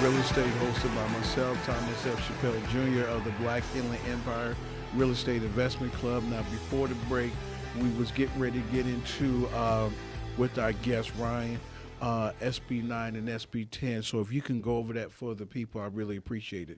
Real Estate, hosted by myself, Thomas F Chappell Jr. of the Black Inland Empire Real Estate Investment Club. Now, before the break, we was getting ready to get into with our guest Ryan, SB9 and SB10. So if you can go over that for the people, I really appreciate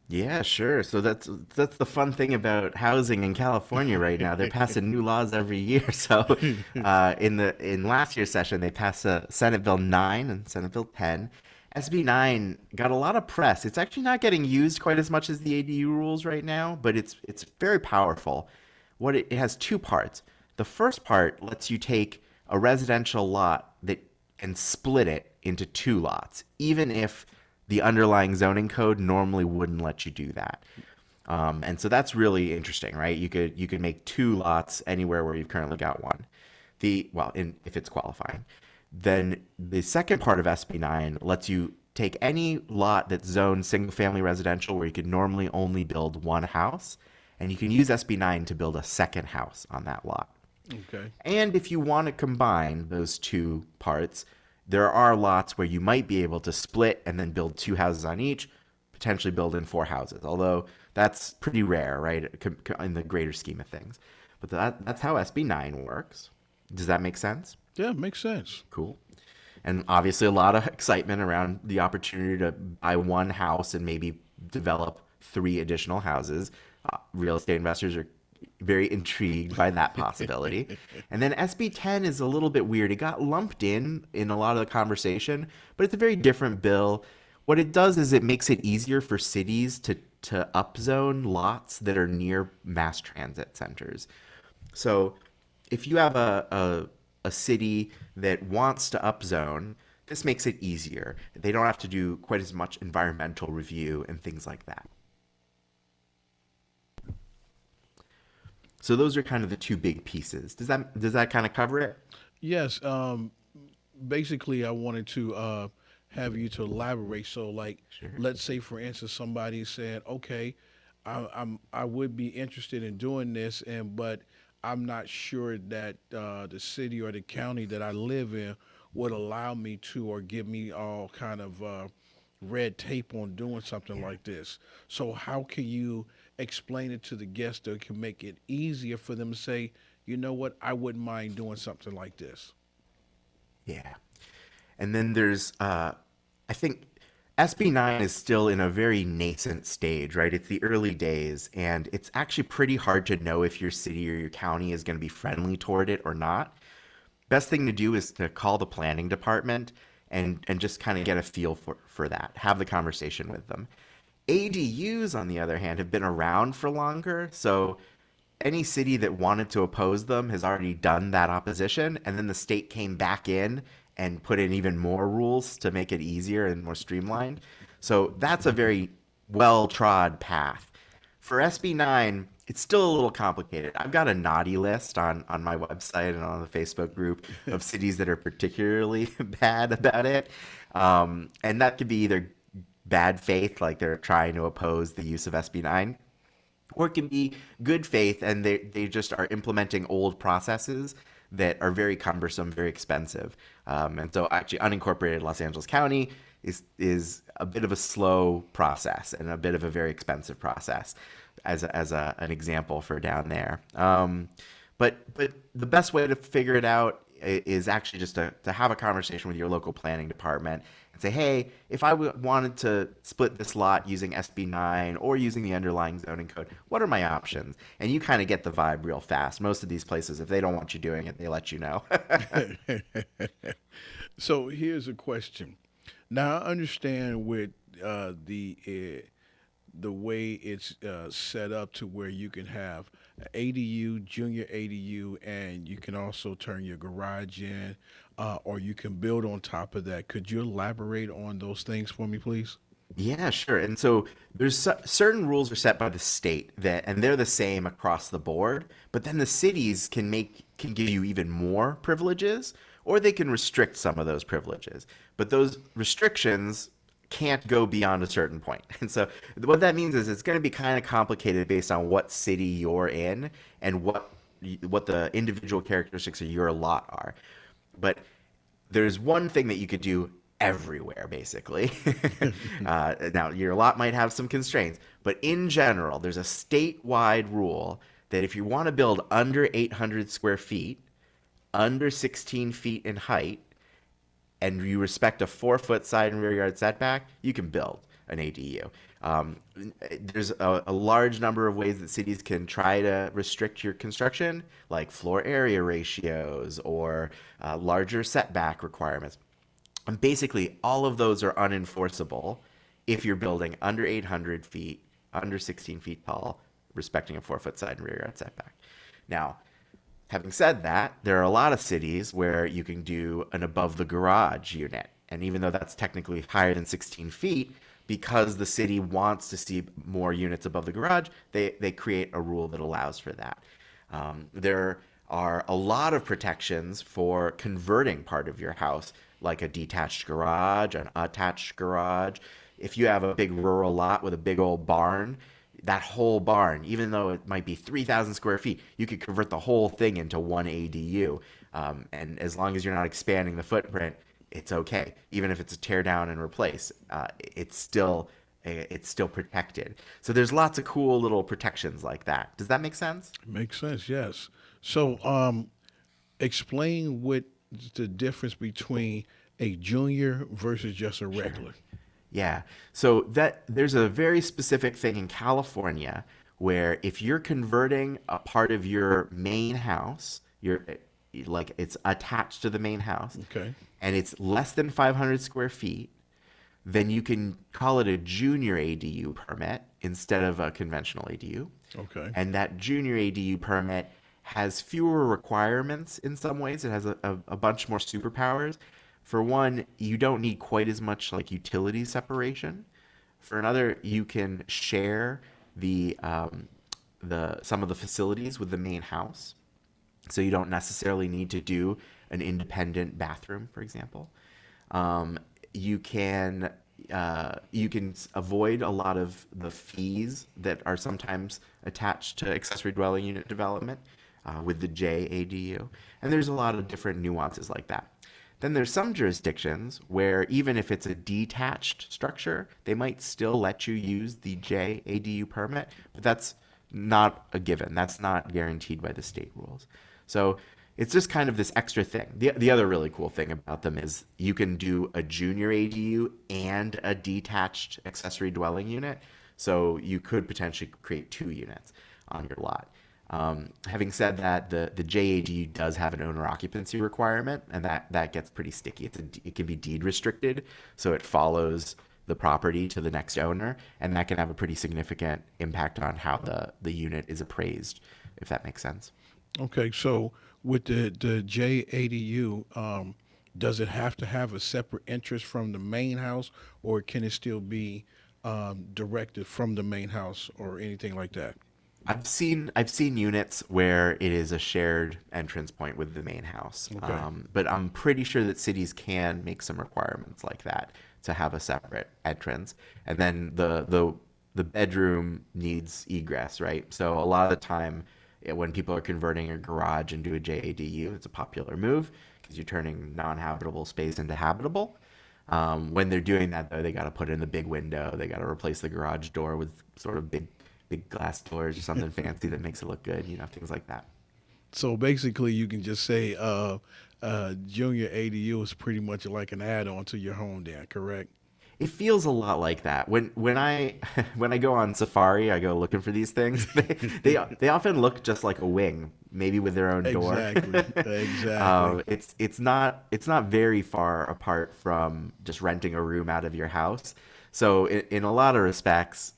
Yeah, sure. So that's the fun thing about housing in California right now. They're passing new laws every year. So it. in last year's session, they passed Senate Bill 9 and Senate Bill 10. SB 9 got a lot of press. It's actually not getting used quite as much as the ADU rules right now, but it's very powerful. It has two parts. The first part lets you take a residential lot that and split it into two lots, even if the underlying zoning code normally wouldn't let you do that. And so that's really interesting, right? You could make two lots anywhere where you've currently got one. If it's qualifying. Then the second part of SB9 lets you take any lot that's zoned single family residential where you could normally only build one house, and you can use SB9 to build a second house on that lot. Okay. And if you want to combine those two parts, there are lots where you might be able to split and then build two houses on each, potentially build in four houses, although that's pretty rare, right, in the greater scheme of things. But that's how SB9 works. Does that make sense? Yeah, makes sense. Cool. And obviously, a lot of excitement around the opportunity to buy one house and maybe develop three additional houses. Real estate investors are very intrigued by that possibility. And then SB 10 is a little bit weird. It got lumped in a lot of the conversation, but it's a very different bill. What it does is it makes it easier for cities to upzone lots that are near mass transit centers. So if you have a city that wants to upzone, this makes it easier. They don't have to do quite as much environmental review and things like that. So those are kind of the two big pieces. Does that kind of cover it? Yes. Basically, I wanted to have you to elaborate. So, like, Sure. let's say, for instance, somebody said, "Okay, I would be interested in doing this, and but I'm not sure that the city or the county that I live in would allow me to or give me all kind of red tape on doing something Yeah. like this. So how can you explain it to the guests that can make it easier for them to say, you know what, I wouldn't mind doing something like this? Yeah. And then I think SB9 is still in a very nascent stage, right? It's the early days, and it's actually pretty hard to know if your city or your county is going to be friendly toward it or not. Best thing to do is to call the planning department and just kind of get a feel for that. Have the conversation with them. ADUs, on the other hand, have been around for longer, so any city that wanted to oppose them has already done that opposition, and then the state came back in and put in even more rules to make it easier and more streamlined. So that's a very well trod path. For SB9, it's still a little complicated. I've got a naughty list on my website and on the Facebook group of cities that are particularly bad about it. And that could be either bad faith, like they're trying to oppose the use of SB9, or it can be good faith and they just are implementing old processes that are very cumbersome, very expensive. And so actually unincorporated Los Angeles County is a bit of a slow process and a bit of a very expensive process an example for down there. But the best way to figure it out is actually just to have a conversation with your local planning department and say, hey, if I wanted to split this lot using SB9 or using the underlying zoning code, what are my options? And you kind of get the vibe real fast. Most of these places, if they don't want you doing it, they let you know. So here's a question. Now I understand with the way it's set up to where you can have ADU, junior ADU, and you can also turn your garage in, or you can build on top of that. Could you elaborate on those things for me, please? Yeah, sure. And so there's certain rules are set by the state and they're the same across the board, but then the cities can give you even more privileges or they can restrict some of those privileges. But those restrictions can't go beyond a certain point. And so what that means is it's going to be kind of complicated based on what city you're in and what the individual characteristics of your lot are. But there's one thing that you could do everywhere, basically. Now, your lot might have some constraints, but in general, there's a statewide rule that if you want to build under 800 square feet, under 16 feet in height, and you respect a 4 foot side and rear yard setback, you can build an ADU. Um, there's a large number of ways that cities can try to restrict your construction, like floor area ratios or larger setback requirements. And basically, all of those are unenforceable if you're building under 800 feet, under 16 feet tall, respecting a 4 foot side and rear yard setback. Now, having said that, there are a lot of cities where you can do an above the garage unit. And even though that's technically higher than 16 feet, because the city wants to see more units above the garage, they create a rule that allows for that. There are a lot of protections for converting part of your house, like a detached garage, an attached garage. If you have a big rural lot with a big old barn, that whole barn, even though it might be 3,000 square feet, you could convert the whole thing into one ADU. And as long as you're not expanding the footprint, it's okay. Even if it's a tear down and replace, it's still protected. So there's lots of cool little protections like that. Does that make sense? Makes sense, yes. So, explain what the difference between a junior versus just a regular. Yeah. So that there's a very specific thing in California where if you're converting a part of your main house, you're like it's attached to the main house, Okay. and it's less than 500 square feet, then you can call it a junior ADU permit instead of a conventional ADU. Okay. And that junior ADU permit has fewer requirements in some ways. It has a bunch more superpowers. For one, you don't need quite as much like utility separation. For another, you can share the some of the facilities with the main house. So you don't necessarily need to do an independent bathroom, for example. Um, you can avoid a lot of the fees that are sometimes attached to accessory dwelling unit development with the JADU, and there's a lot of different nuances like that. Then there's some jurisdictions where even if it's a detached structure, they might still let you use the JADU permit, but that's not a given. That's not guaranteed by the state rules. So it's just kind of this extra thing. The other really cool thing about them is you can do a junior ADU and a detached accessory dwelling unit. So you could potentially create two units on your lot. Having said that, the JADU does have an owner occupancy requirement, and that gets pretty sticky. It can be deed restricted, so it follows the property to the next owner, and that can have a pretty significant impact on how the unit is appraised, if that makes sense. Okay. So with the JADU, does it have to have a separate interest from the main house, or can it still be directed from the main house or anything like that? I've seen units where it is a shared entrance point with the main house, Okay. but I'm pretty sure that cities can make some requirements like that to have a separate entrance, and then the bedroom needs egress, right? So a lot of the time, when people are converting a garage into a JADU, it's a popular move because you're turning non-habitable space into habitable. When they're doing that, though, they got to put in the big window. They got to replace the garage door with sort of big glass doors or something fancy that makes it look good, things like that. So basically, you can just say junior ADU is pretty much like an add-on to your home, then, correct? It feels a lot like that. When I when I go on safari, I go looking for these things. They often look just like a wing, maybe with their own door. Exactly. Exactly. It's not very far apart from just renting a room out of your house. So in a lot of respects,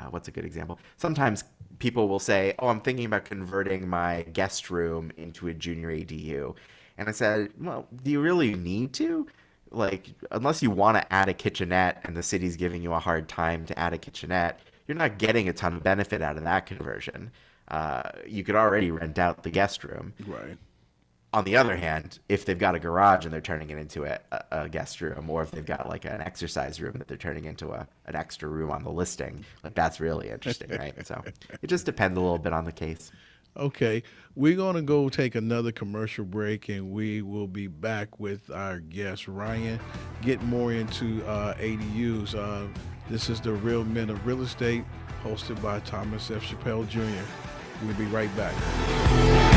what's a good example? Sometimes people will say, "Oh, I'm thinking about converting my guest room into a junior ADU," and I said, "Well, do you really need to?" Like, unless you want to add a kitchenette and the city's giving you a hard time to add a kitchenette, you're not getting a ton of benefit out of that conversion. You could already rent out the guest room. Right. On the other hand, if they've got a garage and they're turning it into a guest room, or if they've got like an exercise room that they're turning into an extra room on the listing, like that's really interesting, right? So it just depends a little bit on the case. Okay, we're going to go take another commercial break and we will be back with our guest, Ryan, get more into ADUs. This is the Real Men of Real Estate, hosted by Thomas F. Chappell Jr. We'll be right back.